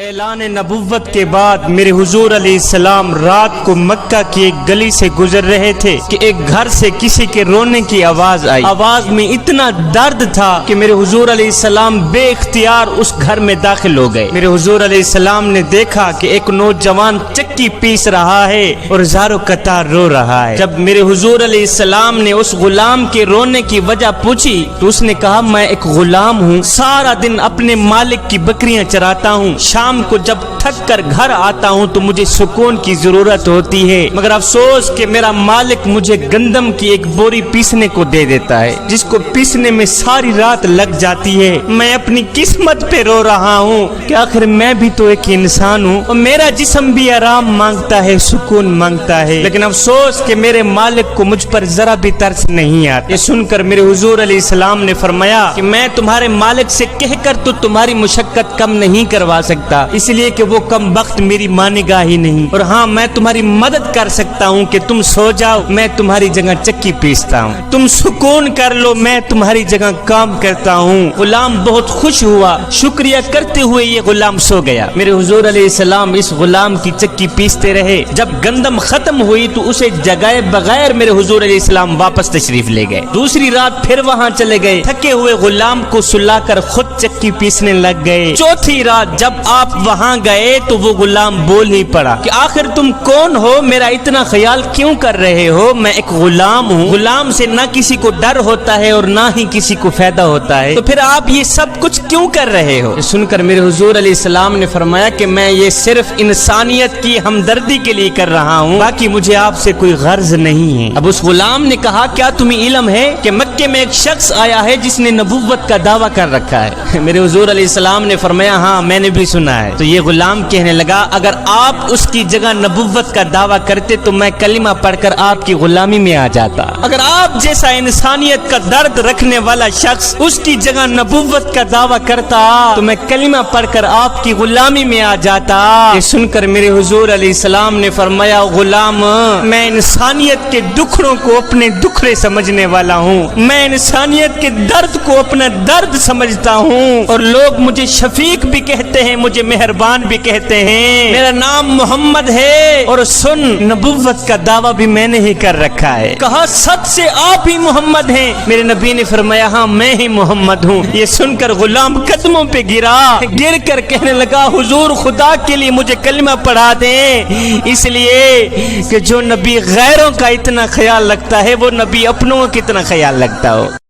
اعلان نبوت کے بعد میرے حضور علیہ السلام رات کو مکہ کی ایک گلی سے گزر رہے تھے کہ ایک گھر سے کسی کے رونے کی آواز آئی۔ آواز میں اتنا درد تھا کہ میرے حضور علیہ السلام بے اختیار اس گھر میں داخل ہو گئے۔ میرے حضور علیہ السلام نے دیکھا کہ ایک نوجوان چکی پیس رہا ہے اور زارو قطار رو رہا ہے۔ جب میرے حضور علیہ السلام نے اس غلام کے رونے کی وجہ پوچھی تو اس نے کہا میں ایک غلام ہوں، سارا دن اپنے مالک کی بکریاں چراتا ہوں، شام کو جب تھک کر گھر آتا ہوں تو مجھے سکون کی ضرورت ہوتی ہے، مگر افسوس کہ میرا مالک مجھے گندم کی ایک بوری پیسنے کو دے دیتا ہے جس کو پیسنے میں ساری رات لگ جاتی ہے۔ میں اپنی قسمت پہ رو رہا ہوں کہ آخر میں بھی تو ایک انسان ہوں اور میرا جسم بھی آرام مانگتا ہے، سکون مانگتا ہے، لیکن افسوس کہ میرے مالک کو مجھ پر ذرا بھی ترس نہیں آتا۔ یہ سن کر میرے حضور علیہ السلام نے فرمایا کہ میں تمہارے مالک سے کہہ کر تو تمہاری مشقت کم نہیں کروا سکتا، اس لیے کہ وہ کم وقت میری مانے گا ہی نہیں، اور ہاں میں تمہاری مدد کر سکتا ہوں کہ تم سو جاؤ، میں تمہاری جگہ چکی پیستا ہوں، تم سکون کر لو، میں تمہاری جگہ کام کرتا ہوں۔ غلام بہت خوش ہوا، شکریہ کرتے ہوئے یہ غلام سو گیا۔ میرے حضور علیہ السلام اس غلام کی چکی پیستے رہے۔ جب گندم ختم ہوئی تو اسے جگائے بغیر میرے حضور علیہ السلام واپس تشریف لے گئے۔ دوسری رات پھر وہاں چلے گئے، تھکے ہوئے غلام کو سلا کر خود چکی پیسنے لگ گئے۔ چوتھی رات جب آپ وہاں گئے تو وہ غلام بول ہی پڑا کہ آخر تم کون ہو، میرا اتنا خیال کیوں کر رہے ہو؟ میں ایک غلام ہوں، غلام سے نہ کسی کو ڈر ہوتا ہے اور نہ ہی کسی کو فائدہ ہوتا ہے، تو پھر آپ یہ سب کچھ کیوں کر رہے ہو؟ یہ سن کر میرے حضور علیہ السلام نے فرمایا کہ میں یہ صرف انسانیت کی ہمدردی کے لیے کر رہا ہوں، باقی مجھے آپ سے کوئی غرض نہیں ہے۔ اب اس غلام نے کہا کیا تمہیں علم ہے کہ مکے میں ایک شخص آیا ہے جس نے نبوت کا دعویٰ کر رکھا ہے؟ میرے حضور علیہ السلام نے فرمایا ہاں میں نے بھی سنا ہے۔ تو یہ غلام کہنے لگا اگر آپ اس کی جگہ نبوت کا دعویٰ کرتے تو میں کلمہ پڑھ کر آپ کی غلامی میں آ جاتا، اگر آپ جیسا انسانیت کا درد رکھنے والا شخص اس کی جگہ نبوت کا دعویٰ کرتا تو میں کلمہ پڑھ کر آپ کی غلامی میں آ جاتا۔ یہ سن کر میرے حضور علیہ السلام نے فرمایا غلام میں انسانیت کے دکھڑوں کو اپنے دکھڑے سمجھنے والا ہوں، میں انسانیت کے درد کو اپنا درد سمجھتا ہوں، اور لوگ مجھے شفیق بھی کہتے ہیں، مجھے مہربان بھی کہتے ہیں، میرا نام محمد ہے، اور سن نبوت کا دعویٰ بھی میں نے ہی کر رکھا ہے۔ کہا سچ سے آپ ہی محمد ہیں؟ میرے نبی نے فرمایا ہاں میں ہی محمد ہوں۔ یہ سن کر غلام قدموں پہ گرا، گر کر کہنے لگا حضور خدا کے لیے مجھے کلمہ پڑھا دیں، اس لیے کہ جو نبی غیروں کا اتنا خیال رکھتا ہے وہ نبی اپنوں کا کتنا خیال رکھتا ہو۔